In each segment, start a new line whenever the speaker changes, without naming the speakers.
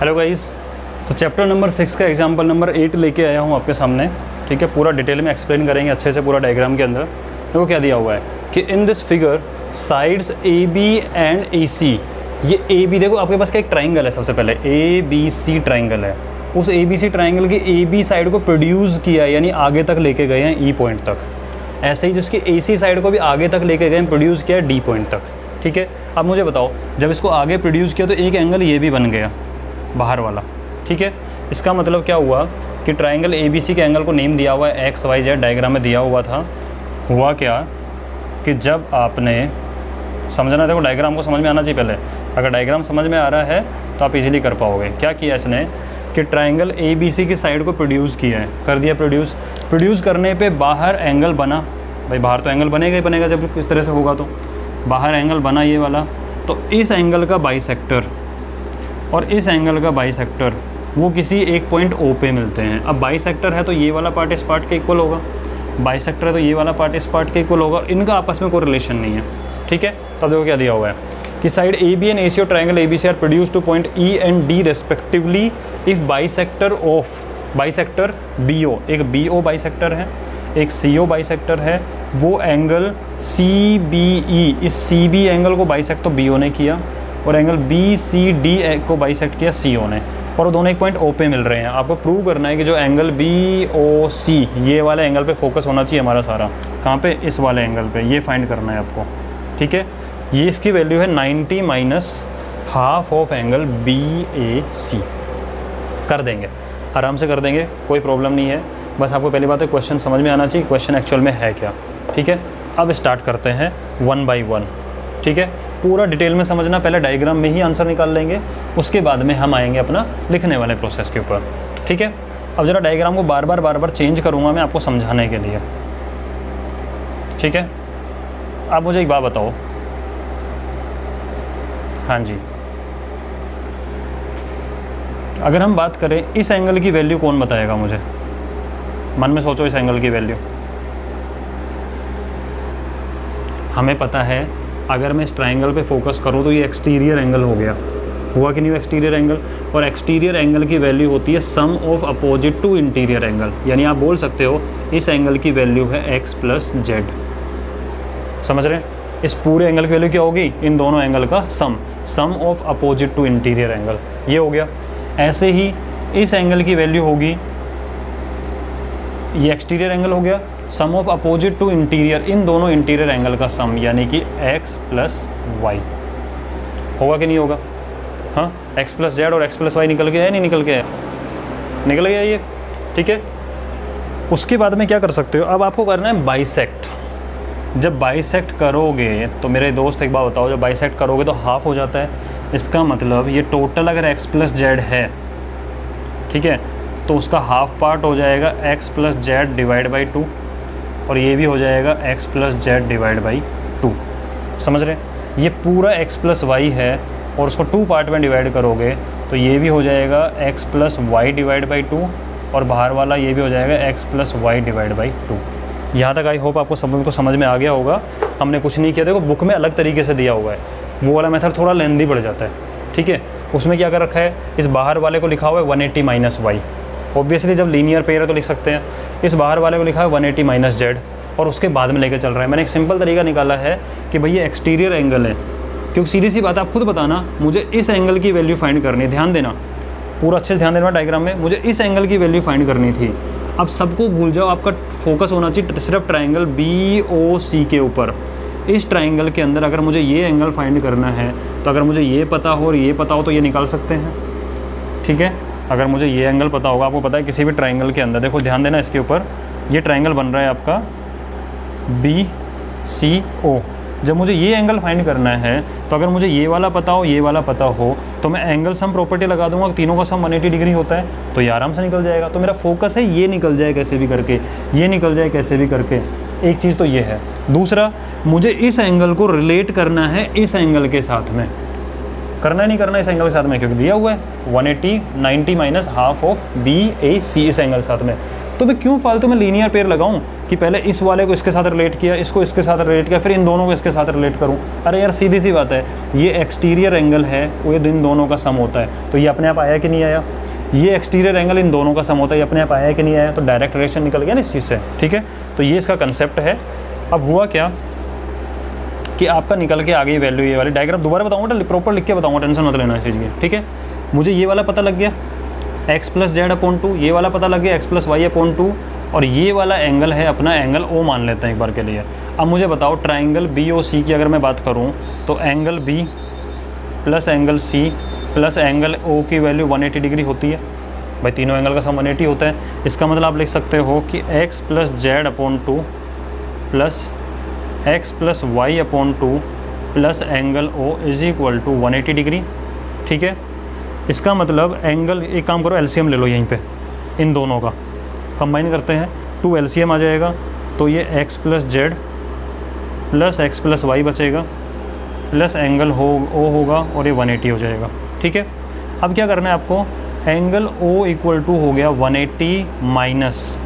Hello guys, तो chapter number 6 का example number 8 लेके आया हूँ आपके सामने। ठीक है, पूरा डिटेल में एक्सप्लेन करेंगे अच्छे से पूरा डायग्राम के अंदर। देखो क्या दिया हुआ है कि in this figure sides A B and A C, ये ए बी देखो आपके पास क्या एक ट्राइंगल है, सबसे पहले ए बी सी ट्राइंगल है। उस ए बी सी ट्राइंगल की ए बी साइड को प्रोड्यूस किया यानी आगे तक लेके गए हैं ई पॉइंट तक। ऐसे ही जिसकी ए सी साइड को भी आगे तक लेके गए हैं, प्रोड्यूस किया डी पॉइंट तक। ठीक है, अब मुझे बताओ जब इसको आगे प्रोड्यूस किया तो एक एंगल ये भी बन गया बाहर वाला। ठीक है, इसका मतलब क्या हुआ कि ट्राइंगल ए बी सी के एंगल को नेम दिया हुआ है एक्स वाई जेड, डायग्राम में दिया हुआ था। हुआ क्या कि जब आपने समझना, देखो डायग्राम को समझ में आना चाहिए पहले। अगर डायग्राम समझ में आ रहा है तो आप इजीली कर पाओगे। क्या किया इसने कि ट्राइंगल ए बी सी की साइड को प्रोड्यूस किया है, कर दिया प्रोड्यूस करने पे बाहर एंगल बना। भाई बाहर तो एंगल बनेगा ही बनेगा जब इस तरह से होगा, तो बाहर एंगल बना ये वाला। तो इस एंगल का बाइसेक्टर और इस एंगल का बाइसेक्टर वो किसी एक पॉइंट ओ पे मिलते हैं। अब बाइसेक्टर है तो ये वाला पार्ट इस पार्ट के इक्वल होगा, बाइसेक्टर है तो ये वाला पार्ट इस पार्ट के इक्वल होगा। इनका आपस में कोई रिलेशन नहीं है। ठीक है, तो अब देखो क्या दिया हुआ है कि side A B and A C और triangle A B C are produced to point E and D respectively if bisector B O, एक बी ओ बाइसेक्टर है, एक सी ओ बाइसेक्टर है, वो एंगल सी बी ई, इस सी बी एंगल को bisect तो B O ने किया और एंगल बी सी डी को बाइसेक्ट किया सी ओ ने, और वो दोनों एक पॉइंट ओ पे मिल रहे हैं। आपको प्रूव करना है कि जो एंगल बी ओ सी, ये वाले एंगल पे फोकस होना चाहिए हमारा सारा। कहाँ पे? इस वाले एंगल पे, ये फाइंड करना है आपको। ठीक है, ये इसकी वैल्यू है 90 minus half of angle B A C. कर देंगे, आराम से कर देंगे, कोई प्रॉब्लम नहीं है। बस आपको पहली बात है क्वेश्चन समझ में आना चाहिए, क्वेश्चन एक्चुअल में है क्या। ठीक है, अब स्टार्ट करते हैं 1 बाई 1। ठीक है, पूरा डिटेल में समझना, पहले डायग्राम में ही आंसर निकाल लेंगे, उसके बाद में हम आएंगे अपना लिखने वाले प्रोसेस के ऊपर। ठीक है, अब ज़रा डायग्राम को बार बार चेंज करूँगा मैं आपको समझाने के लिए। ठीक है, आप मुझे एक बात बताओ। हाँ जी, अगर हम बात करें इस एंगल की वैल्यू कौन बताएगा मुझे? मन में सोचो इस एंगल की वैल्यू। हमें पता है अगर मैं इस ट्राइंगल पे फोकस करूँ तो ये एक्सटीरियर एंगल हो गया। हुआ कि नहीं हुआ एक्सटीरियर एंगल? और एक्सटीरियर एंगल की वैल्यू होती है sum of opposite to interior angle, यानी आप बोल सकते हो इस एंगल की वैल्यू है एक्स प्लस जेड। समझ रहे हैं? इस पूरे एंगल की वैल्यू क्या होगी? इन दोनों एंगल का sum of opposite to interior angle, ये हो गया। ऐसे ही इस एंगल की वैल्यू होगी, ये एक्सटीरियर एंगल हो गया, सम ऑफ अपोजिट टू इंटीरियर, इन दोनों इंटीरियर एंगल का सम, यानी कि x प्लस वाई। होगा कि नहीं होगा? हाँ, x प्लस जेड और x प्लस वाई निकल के है, नहीं निकल के है? निकल गया ये। ठीक है, उसके बाद में क्या कर सकते हो? अब आपको करना है बाइसेक्ट। जब बाइसेक्ट करोगे तो मेरे दोस्त एक बात बताओ, जब बाइसेक्ट करोगे तो हाफ हो जाता है। इसका मतलब ये टोटल अगर x प्लस जेड है, ठीक है, तो उसका हाफ पार्ट हो जाएगा x plus Z divide by 2, और ये भी हो जाएगा x plus Z divide by 2। समझ रहे? ये पूरा x प्लस वाई है और उसको 2 पार्ट में डिवाइड करोगे तो ये भी हो जाएगा x plus y divide by 2, और बाहर वाला ये भी हो जाएगा x plus y divide by 2। यहाँ तक आई होप आपको सब को समझ में आ गया होगा। हमने कुछ नहीं किया, देखो बुक में अलग तरीके से दिया हुआ है, वो वाला मेथड थोड़ा लेंदी पड़ जाता है। ठीक है, उसमें क्या कर रखा है, इस बाहर वाले को लिखा हुआ है 180 माइनस वाई। ऑब्वियसली जब लीनियर पेयर है तो लिख सकते हैं। इस बाहर वाले को लिखा है 180 माइनस जेड, और उसके बाद में लेके चल रहा है। मैंने एक सिंपल तरीका निकाला है कि भाई ये एक्सटीरियर एंगल है, क्योंकि सीधी सी बात आप खुद बताना, मुझे इस एंगल की वैल्यू फाइंड करनी है। ध्यान देना, पूरा अच्छे से ध्यान देना डायग्राम में, मुझे इस एंगल की वैल्यू फाइंड करनी थी। अब सबको भूल जाओ, आपका फोकस होना चाहिए सिर्फ ट्राइंगल बी ओ सी के ऊपर। इस ट्राइंगल के अंदर अगर मुझे ये एंगल फाइंड करना है तो अगर मुझे ये पता हो और ये पता हो तो ये निकाल सकते हैं। ठीक है, अगर मुझे ये एंगल पता होगा, आपको पता है किसी भी ट्राइंगल के अंदर, देखो ध्यान देना इसके ऊपर, ये ट्राइंगल बन रहा है आपका बी सी ओ। जब मुझे ये एंगल फाइंड करना है तो अगर मुझे ये वाला पता हो, ये वाला पता हो, तो मैं एंगल सम प्रॉपर्टी लगा दूंगा, तीनों का सम 180 डिग्री होता है, तो ये आराम से निकल जाएगा। तो मेरा फोकस है ये निकल जाए कैसे भी करके, ये निकल जाए कैसे भी करके। एक चीज़ तो ये है। दूसरा, मुझे इस एंगल को रिलेट करना है इस एंगल के साथ में। करना है नहीं करना इस एंगल के साथ में, क्योंकि दिया हुआ है 180 90 minus half of B A सी इस एंगल साथ में। तो मैं क्यों फालतू में लीनियर पेयर लगाऊं कि पहले इस वाले को इसके साथ रिलेट किया, इसको इसके साथ रिलेट किया, फिर इन दोनों को इसके साथ रिलेट करूं। अरे यार सीधी सी बात है, ये एक्सटीरियर एंगल है, वो ये इन दोनों का सम होता है, तो ये अपने आप आया कि नहीं आया। ये एक्सटीरियर एंगल इन दोनों का सम होता है, ये अपने आप आया कि नहीं आया, तो डायरेक्ट रिलेशन निकल गया ना इस चीज़ से, ठीक है। तो ये इसका कंसेप्ट है। अब हुआ क्या कि आपका निकल के आ गई वैल्यू, ये वाली डायग्राम दोबारा बताऊंगा, प्रॉपर लिख के बताऊंगा, टेंशन मत लेना इस चीज़ की, ठीक है। मुझे ये वाला पता लग गया x प्लस जेड अपॉन 2, ये वाला पता लग गया x प्लस वाई अपॉन 2, और ये वाला एंगल है अपना एंगल O मान लेते हैं एक बार के लिए। अब मुझे बताओ ट्राइंगल BOC की अगर मैं बात करूँ तो angle B plus angle C plus angle O की वैल्यू 180 डिग्री होती है। भाई तीनों एंगल का सम 180 होता है। इसका मतलब आप लिख सकते हो कि x plus Z upon 2 plus x plus y upon 2 plus angle O is equal to 180 degree, ठीक है। इसका मतलब एंगल, एक काम करो एलसीएम ले लो यहीं पे, इन दोनों का कंबाइन करते हैं, 2 एलसीएम आ जाएगा, तो ये x plus Z plus x plus y बचेगा प्लस एंगल O होगा और ये 180 हो जाएगा, ठीक है। अब क्या करना है आपको, एंगल O इक्वल टू हो गया 180 माइनस,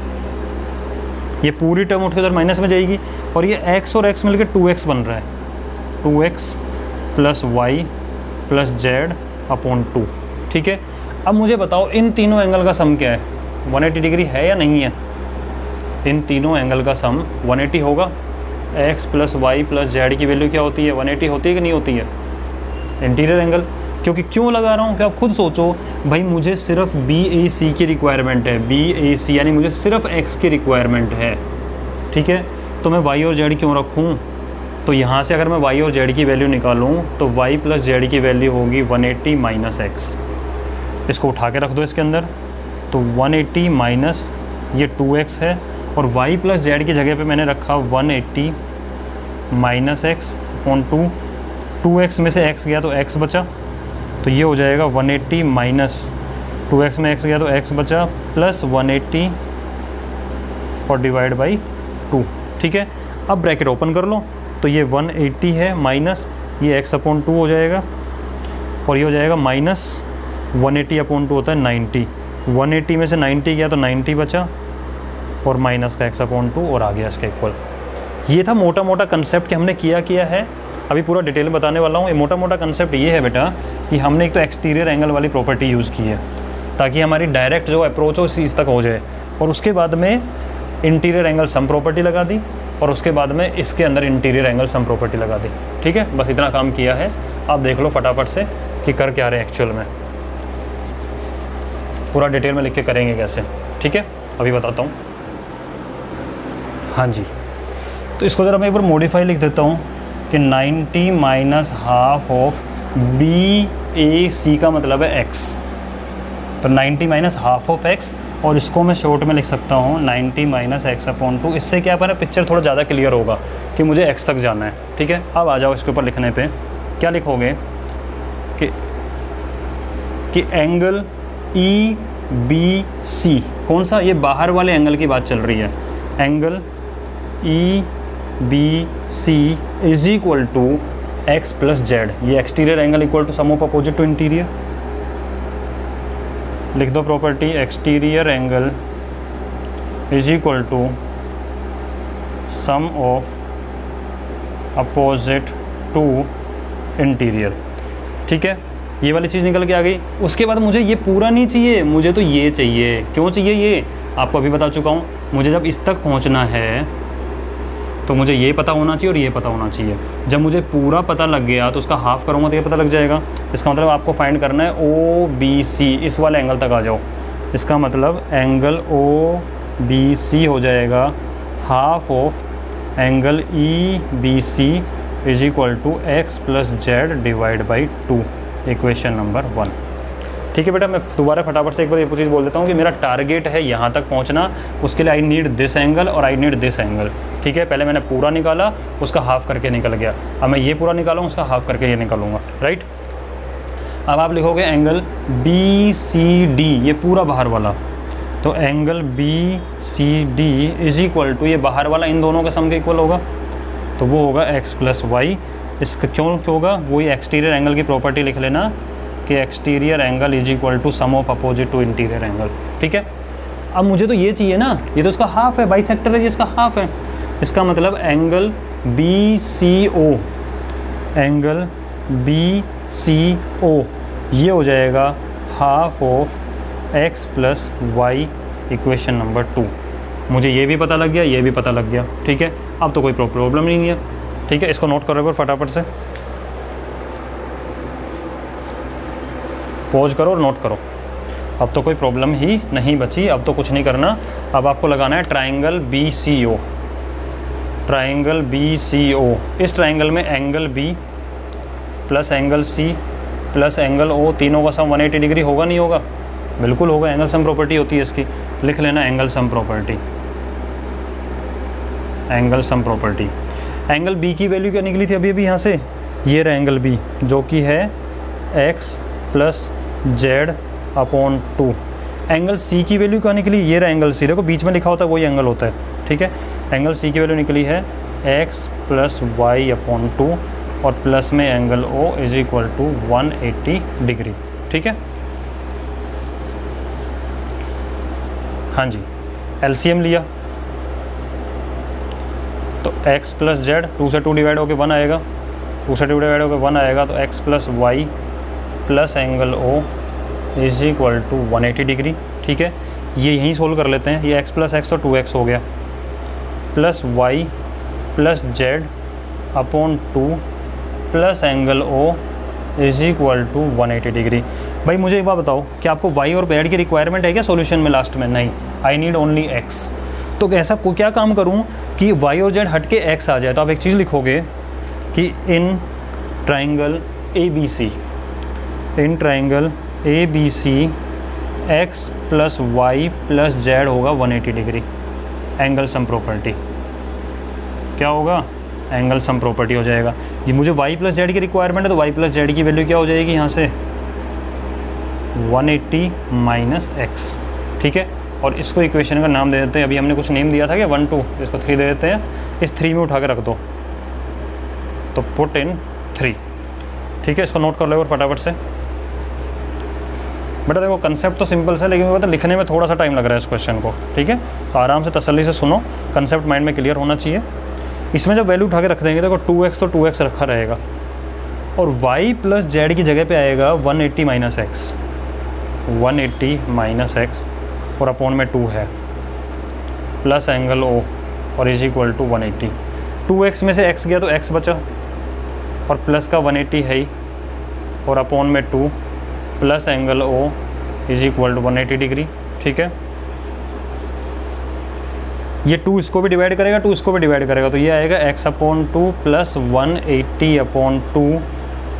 ये पूरी टर्म उठ के उधर माइनस में जाएगी, और ये x और x मिलकर 2x बन रहा है, 2x plus y plus Z upon 2, ठीक है। अब मुझे बताओ इन तीनों एंगल का सम क्या है, 180 डिग्री है या नहीं है। इन तीनों एंगल का सम 180 होगा। x plus y plus Z की वैल्यू क्या होती है, 180 होती है कि नहीं होती है, इंटीरियर एंगल। क्योंकि क्यों लगा रहा हूँ कि आप खुद सोचो, भाई मुझे सिर्फ BAC की रिक्वायरमेंट है, BAC यानी मुझे सिर्फ x की रिक्वायरमेंट है, ठीक है। तो मैं y और z क्यों रखूँ, तो यहाँ से अगर मैं y और z की वैल्यू निकालूँ तो y प्लस जेड की वैल्यू होगी 180 माइनस एक्स। इसको उठा के रख दो इसके अंदर, तो 180 माइनस ये 2x है, और y प्लस जेड की जगह पे मैंने रखा 180 माइनस एक्स अपॉन 2x में से x गया तो x बचा, तो ये हो जाएगा 180 माइनस 2x में x गया तो x बचा प्लस 180 और डिवाइड बाई 2, ठीक है। अब ब्रैकेट ओपन कर लो, तो ये 180 है माइनस ये x अपॉन 2 हो जाएगा, और ये हो जाएगा माइनस 180 अपॉन 2 होता है 90, 180 में से 90 गया तो 90 बचा, और माइनस का x अपॉन 2 और आ गया इसका इक्वल। ये था मोटा मोटा कंसेप्ट कि हमने किया है। अभी पूरा डिटेल में बताने वाला हूँ। ये मोटा मोटा कंसेप्ट ये है बेटा कि हमने एक तो एक्सटीरियर एंगल वाली प्रॉपर्टी यूज़ की है ताकि हमारी डायरेक्ट जो अप्रोच हो इस चीज़ तक हो जाए, और उसके बाद में इंटीरियर एंगल सम प्रॉपर्टी लगा दी, और उसके बाद में इसके अंदर इंटीरियर एंगल सम प्रॉपर्टी लगा दी, ठीक है। बस इतना काम किया है। आप देख लो फटाफट से कि कर क्या रहे एक्चुअल में, पूरा डिटेल में लिख के करेंगे कैसे, ठीक है। अभी बताता हूँ। हाँ जी, तो इसको ज़रा मैं एक बार मॉडिफाई लिख देता हूँ कि 90 माइनस हाफ ऑफ BAC का मतलब है x, तो 90 माइनस हाफ ऑफ x, और इसको मैं शॉर्ट में लिख सकता हूँ 90 माइनस एक्स अपॉन 2। इससे क्या पर पिक्चर थोड़ा ज़्यादा क्लियर होगा कि मुझे x तक जाना है, ठीक है। अब आ जाओ इसके ऊपर लिखने पे, क्या लिखोगे कि एंगल EBC, कौन सा, ये बाहर वाले एंगल की बात चल रही है, angle EBC is equal to x plus Z, ये exterior angle equal to sum of opposite to interior. लिख दो property, exterior angle is equal to sum of opposite to interior, ठीक है। ये वाली चीज़ निकल के आ गई। उसके बाद मुझे ये पूरा नहीं चाहिए, मुझे तो ये चाहिए। क्यों चाहिए, ये आपको अभी बता चुका हूँ। मुझे जब इस तक पहुँचना है तो मुझे ये पता होना चाहिए और ये पता होना चाहिए। जब मुझे पूरा पता लग गया तो उसका हाफ करूँगा तो ये पता लग जाएगा। इसका मतलब आपको फाइंड करना है OBC, इस वाले एंगल तक आ जाओ। इसका मतलब एंगल OBC हो जाएगा half of angle EBC is equal to x plus Z divide by 2, equation number 1। ठीक है बेटा, मैं दोबारा फटाफट से एक बार ये चीज़ बोल देता हूँ कि मेरा टारगेट है यहाँ तक पहुँचना। उसके लिए आई नीड दिस एंगल और आई नीड दिस एंगल। ठीक है, पहले मैंने पूरा निकाला, उसका हाफ करके निकल गया। अब मैं ये पूरा निकालूँ, उसका हाफ करके ये निकालूंगा, राइट। अब आप लिखोगे एंगल BCD, ये पूरा बाहर वाला, तो angle BCD is equal to ये बाहर वाला इन दोनों के सम के इक्वल होगा, तो वो होगा x प्लस वाई। इसका क्यों होगा, वही एक्सटीरियर एंगल की प्रॉपर्टी लिख लेना कि exterior angle is equal to sum of opposite to interior angle. ठीक है, अब मुझे तो ये चाहिए ना, ये तो इसका हाफ है, बाइसेक्टर है, ये इसका हाफ है। इसका मतलब एंगल BCO, एंगल BCO ये हो जाएगा half of x plus y, equation number 2। मुझे ये भी पता लग गया, ये भी पता लग गया, ठीक है। अब तो कोई प्रॉब्लम नहीं है, ठीक है। इसको नोट करो एक बार फटाफट से, पॉज करो और नोट करो। अब तो कोई प्रॉब्लम ही नहीं बची, अब तो कुछ नहीं करना। अब आपको लगाना है ट्राइंगल BCO, ट्राइंगल BCO। इस ट्राइंगल में angle B plus angle C plus angle O, तीनों का सम 180 डिग्री होगा नहीं होगा? बिल्कुल होगा, एंगल सम प्रॉपर्टी होती है इसकी। लिख लेना angle sum property, angle sum property. Angle B की वैल्यू क्या निकली थी अभी अभी यहाँ से? ये रहा एंगल B जो कि है x plus Z upon 2। Angle C की वैल्यू क्या निकली? ये रहा एंगल C, देखो बीच में लिखा होता है वही एंगल होता है, ठीक है। एंगल C की वैल्यू निकली है x प्लस वाई अपॉन 2 और प्लस में angle O is equal to 180 degree, ठीक है। हाँ जी, एलसीएम लिया तो x प्लस जेड, 2 से 2 डिवाइड होकर 1 आएगा, 2 से 2 डिवाइड होकर 1 आएगा, तो x plus y plus angle O is equal to 180 degree, ठीक है। ये यहीं सोल्व कर लेते हैं, ये x प्लस एक्स तो 2x हो गया, plus y plus Z upon 2 plus angle O is equal to 180 degree. भाई मुझे एक बात बताओ, क्या आपको y और z की रिक्वायरमेंट है क्या सॉल्यूशन में लास्ट में? नहीं, आई नीड ओनली x। तो ऐसा को क्या काम करूं कि y और z हट के x आ जाए? तो आप एक चीज़ लिखोगे कि in triangle ABC, in triangle ABC x plus y plus Z होगा 180 डिग्री, एंगल सम प्रॉपर्टी। क्या होगा? एंगल सम प्रॉपर्टी हो जाएगा। ये मुझे y प्लस जेड की रिक्वायरमेंट है, तो y प्लस जेड की वैल्यू क्या हो जाएगी यहाँ से? 180 माइनस x, ठीक है। और इसको इक्वेशन का नाम दे देते हैं, अभी हमने कुछ नेम दिया था कि 1 2, इसको 3 दे देते हैं। इस 3 में उठा के रख दो, तो पुट इन 3, ठीक है। इसको नोट कर लो और फटाफट से। बेटा देखो कंसेप्ट तो सिंपल से, लेकिन पता लिखने में थोड़ा सा टाइम लग रहा है इस क्वेश्चन को, ठीक है। तो आराम से तसल्ली से सुनो, कंसेप्ट माइंड में क्लियर होना चाहिए। इसमें जब वैल्यू उठा के रख देंगे, देखो 2x तो 2x रखा रहेगा और y प्लस जेड की जगह पे आएगा 180 माइनस एक्स, 180 माइनस एक्स और अपॉन में 2 है प्लस एंगल O और इज इक्वल टू 180। 2x में से x गया तो x बचा और प्लस का 180 है ही और अपॉन में 2 plus angle O is equal to 180 degree, ठीक है। ये 2 इसको भी डिवाइड करेगा, 2 इसको भी डिवाइड करेगा, तो ये आएगा x upon 2 plus 180 upon 2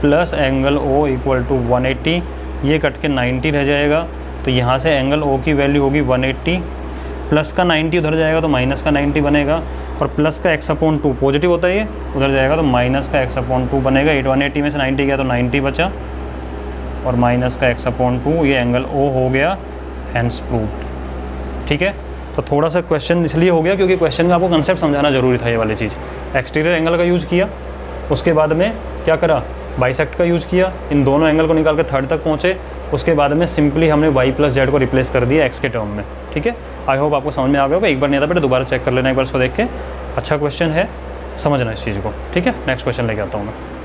plus angle O equal to 180। ये कट के 90 रह जाएगा, तो यहाँ से एंगल O की वैल्यू होगी 180, प्लस का 90 उधर जाएगा तो माइनस का 90 बनेगा और प्लस का x अपॉन 2 पॉजिटिव होता है, ये उधर जाएगा तो माइनस का x अपॉन 2 बनेगा। 180 में से 90 गया तो 90 बचा और माइनस का x अपॉन 2, ये एंगल O हो गया, हैंस प्रूव्ड, ठीक है। तो थोड़ा सा क्वेश्चन इसलिए हो गया क्योंकि क्वेश्चन में आपको कंसेप्ट समझाना जरूरी था। ये वाली चीज़ एक्सटीरियर एंगल का यूज़ किया, उसके बाद में क्या करा, बाइसेक्ट का यूज़ किया, इन दोनों एंगल को निकाल के थर्ड तक पहुँचे, उसके बाद में सिंपली हमने y प्लस जेड को रिप्लेस कर दिया x के टर्म में, ठीक है। आई होप आपको समझ में आ गया होगा। एक बार नहीं आता बेटा दोबारा चेक कर लेना एक बार इसको देख के, अच्छा क्वेश्चन है, समझना इस चीज़ को, ठीक है। नेक्स्ट क्वेश्चन लेके आता हूँ मैं।